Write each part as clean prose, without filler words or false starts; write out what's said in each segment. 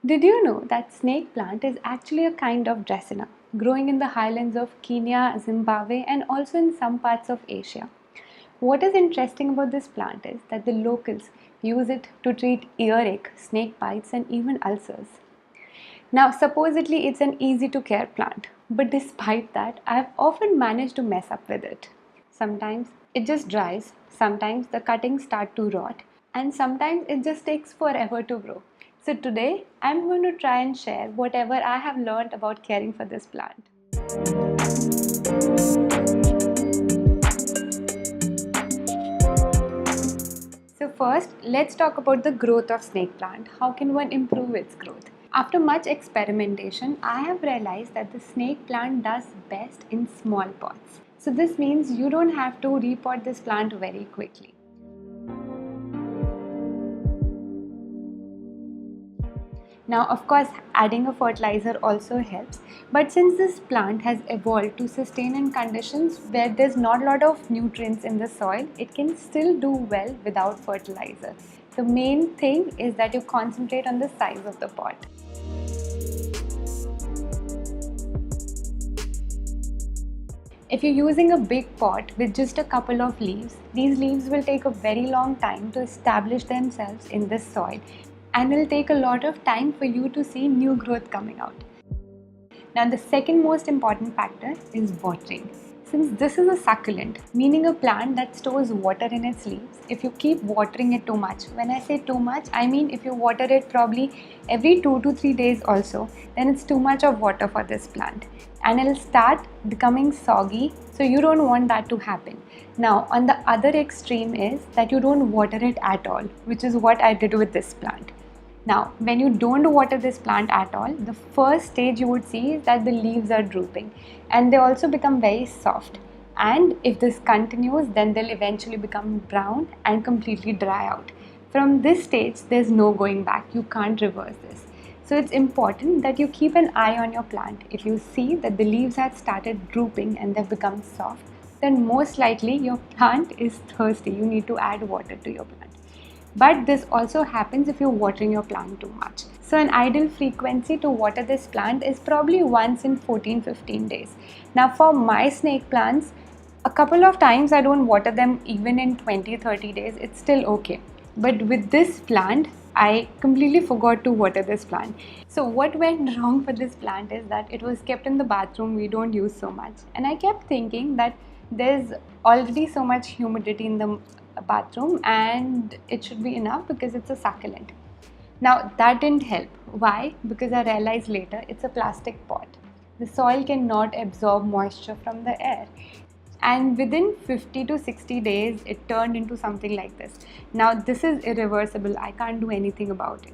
Did you know that snake plant is actually a kind of dracena, growing in the highlands of Kenya, Zimbabwe, and also in some parts of Asia? What is interesting about this plant is that the locals use it to treat earache, snake bites, and even ulcers. Now, supposedly it's an easy to care plant, but despite that, I've often managed to mess up with it. Sometimes it just dries, sometimes the cuttings start to rot, and sometimes it just takes forever to grow. So today, I'm going to try and share whatever I have learned about caring for this plant. So first, let's talk about the growth of snake plant. How can one improve its growth? After much experimentation, I have realized that the snake plant does best in small pots. So this means you don't have to repot this plant very quickly. Now, of course, adding a fertilizer also helps, but since this plant has evolved to sustain in conditions where there's not a lot of nutrients in the soil, it can still do well without fertilizer. The main thing is that you concentrate on the size of the pot. If you're using a big pot with just a couple of leaves, these leaves will take a very long time to establish themselves in this soil, and it'll take a lot of time for you to see new growth coming out. Now, the second most important factor is watering. Since this is a succulent, meaning a plant that stores water in its leaves, if you keep watering it too much, when I say too much, I mean if you water it probably every 2 to 3 days also, then it's too much of water for this plant and it'll start becoming soggy, so you don't want that to happen. Now, on the other extreme is that you don't water it at all, which is what I did with this plant. Now, when you don't water this plant at all, the first stage you would see is that the leaves are drooping and they also become very soft. And if this continues, then they'll eventually become brown and completely dry out. From this stage, there's no going back. You can't reverse this. So it's important that you keep an eye on your plant. If you see that the leaves have started drooping and they've become soft, then most likely your plant is thirsty. You need to add water to your plant. But this also happens if you're watering your plant too much. So an ideal frequency to water this plant is probably once in 14-15 days. Now for my snake plants, a couple of times I don't water them even in 20-30 days. It's still okay. But with this plant, I completely forgot to water this plant. So what went wrong for this plant is that it was kept in the bathroom we don't use so much. And I kept thinking that there's already so much humidity in the bathroom and it should be enough because it's a succulent. Now that didn't help. Why? Because I realized later it's a plastic pot. The soil cannot absorb moisture from the air. And within 50 to 60 days, it turned into something like this. Now this is irreversible. I can't do anything about it.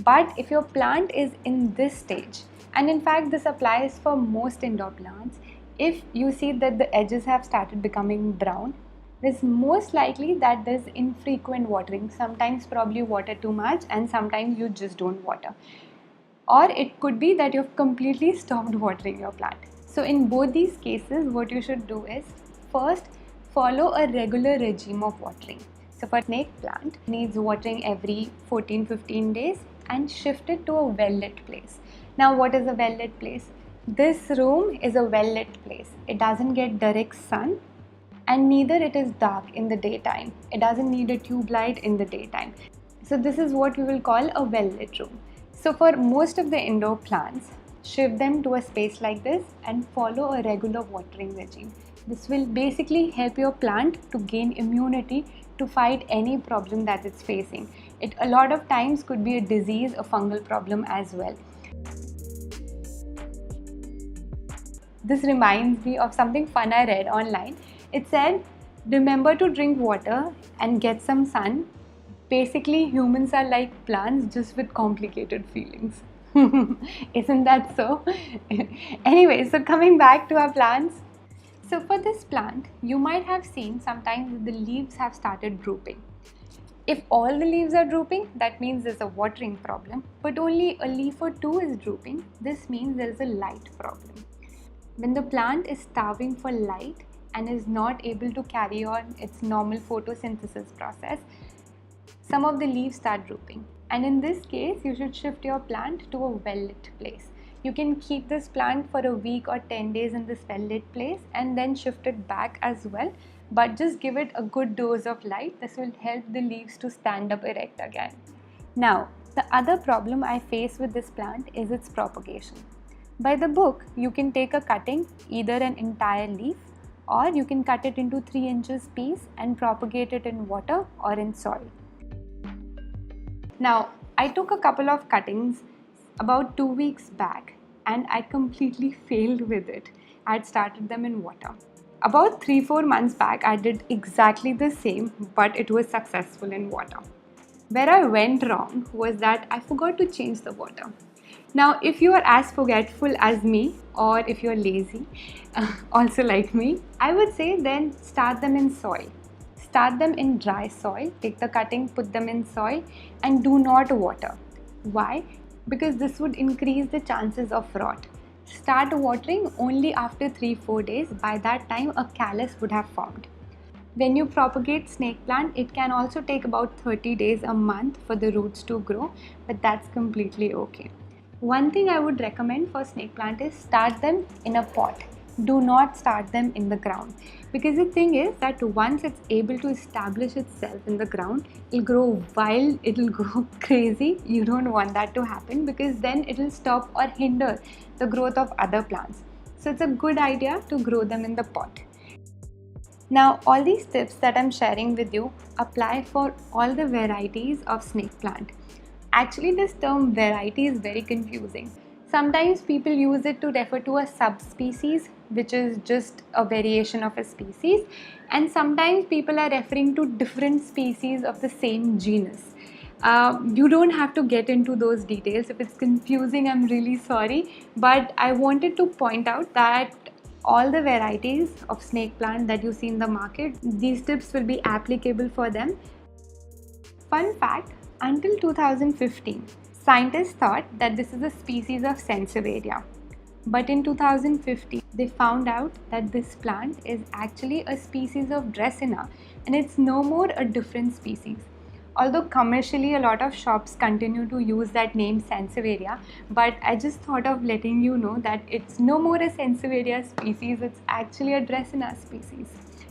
But if your plant is in this stage, and in fact this applies for most indoor plants, if you see that the edges have started becoming brown, it's most likely that there's infrequent watering. Sometimes probably water too much and sometimes you just don't water. Or it could be that you've completely stopped watering your plant. So in both these cases, what you should do is first follow a regular regime of watering. So for snake plant, needs watering every 14-15 days and shift it to a well-lit place. Now what is a well-lit place? This room is a well-lit place. It doesn't get direct sun, and neither it is dark in the daytime. It doesn't need a tube light in the daytime. So this is what we will call a well-lit room. So for most of the indoor plants, shift them to a space like this and follow a regular watering regime. This will basically help your plant to gain immunity to fight any problem that it's facing. It a lot of times could be a disease, a fungal problem as well. This reminds me of something fun I read online. It said, remember to drink water and get some sun. Basically, humans are like plants just with complicated feelings. Isn't that so? Anyway, so coming back to our plants. So for this plant, you might have seen sometimes that the leaves have started drooping. If all the leaves are drooping, that means there's a watering problem. But only a leaf or two is drooping. This means there is a light problem. When the plant is starving for light and is not able to carry on its normal photosynthesis process, some of the leaves start drooping. And in this case, you should shift your plant to a well-lit place. You can keep this plant for a week or 10 days in this well-lit place and then shift it back as well. But just give it a good dose of light. This will help the leaves to stand up erect again. Now, the other problem I face with this plant is its propagation. By the book, you can take a cutting, either an entire leaf, or you can cut it into 3 inches piece and propagate it in water or in soil. Now, I took a couple of cuttings about 2 weeks back and I completely failed with it. I had started them in water. About 3-4 months back, I did exactly the same, but it was successful in water. Where I went wrong was that I forgot to change the water. Now, if you are as forgetful as me, or if you're lazy, also like me, I would say then start them in soil. Start them in dry soil, take the cutting, put them in soil and do not water. Why? Because this would increase the chances of rot. Start watering only after 3-4 days. By that time, a callus would have formed. When you propagate snake plant, it can also take about 30 days, a month for the roots to grow, but that's completely okay. One thing I would recommend for snake plant is start them in a pot. Do not start them in the ground, because the thing is that once it's able to establish itself in the ground, it'll grow wild, it'll go crazy. You don't want that to happen, because then it'll stop or hinder the growth of other plants. So it's a good idea to grow them in the pot. Now, all these tips that I'm sharing with you apply for all the varieties of snake plant. Actually, this term variety is very confusing. Sometimes people use it to refer to a subspecies, which is just a variation of a species, and sometimes people are referring to different species of the same genus. You don't have to get into those details. If it's confusing, I'm really sorry, but I wanted to point out that all the varieties of snake plant that you see in the market, these tips will be applicable for them. Fun fact, until 2015, scientists thought that this is a species of Sansevieria. But in 2015, they found out that this plant is actually a species of Dracena and it's no more a different species. Although commercially a lot of shops continue to use that name Sansevieria, but I just thought of letting you know that it's no more a Sansevieria species, it's actually a Dracena species.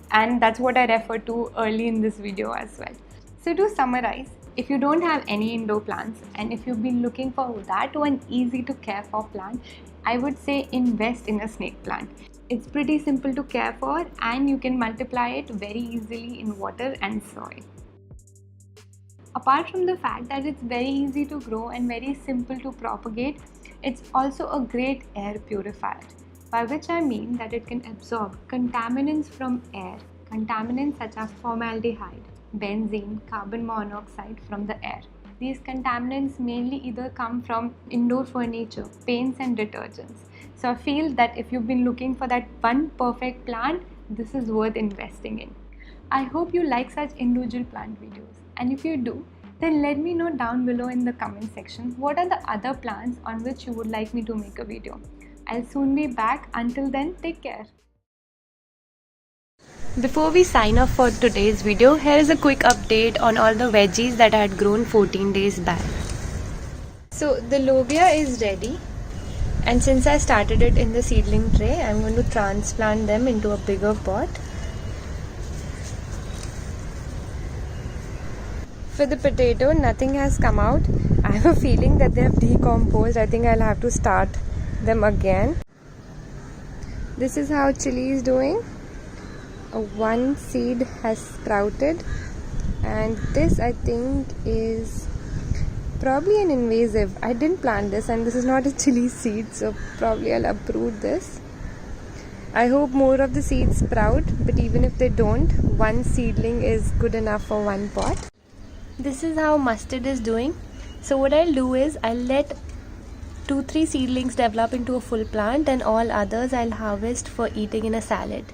And that's what I referred to early in this video as well. So to summarize, if you don't have any indoor plants and if you've been looking for that one easy to care for plant, I would say invest in a snake plant. It's pretty simple to care for and you can multiply it very easily in water and soil. Apart from the fact that it's very easy to grow and very simple to propagate, it's also a great air purifier, by which I mean that it can absorb contaminants from air, contaminants such as formaldehyde, benzene, carbon monoxide from the air. These contaminants mainly either come from indoor furniture, paints and detergents. So I feel that if you've been looking for that one perfect plant, this is worth investing in. I hope you like such individual plant videos, and if you do, then let me know down below in the comment section what are the other plants on which you would like me to make a video. I'll soon be back. Until then, take care. Before we sign off for today's video, here is a quick update on all the veggies that I had grown 14 days back. So the lobia is ready, and since I started it in the seedling tray, I'm going to transplant them into a bigger pot. For the potato, nothing has come out. I have a feeling that they have decomposed. I think I'll have to start them again. This is how chili is doing. One seed has sprouted, and this I think is probably an invasive. I didn't plant this, and this is not a chili seed, so probably I'll uproot this. I hope more of the seeds sprout, but even if they don't, one seedling is good enough for one pot. This is how mustard is doing. So what I'll do is I'll let 2-3 seedlings develop into a full plant, and all others I'll harvest for eating in a salad.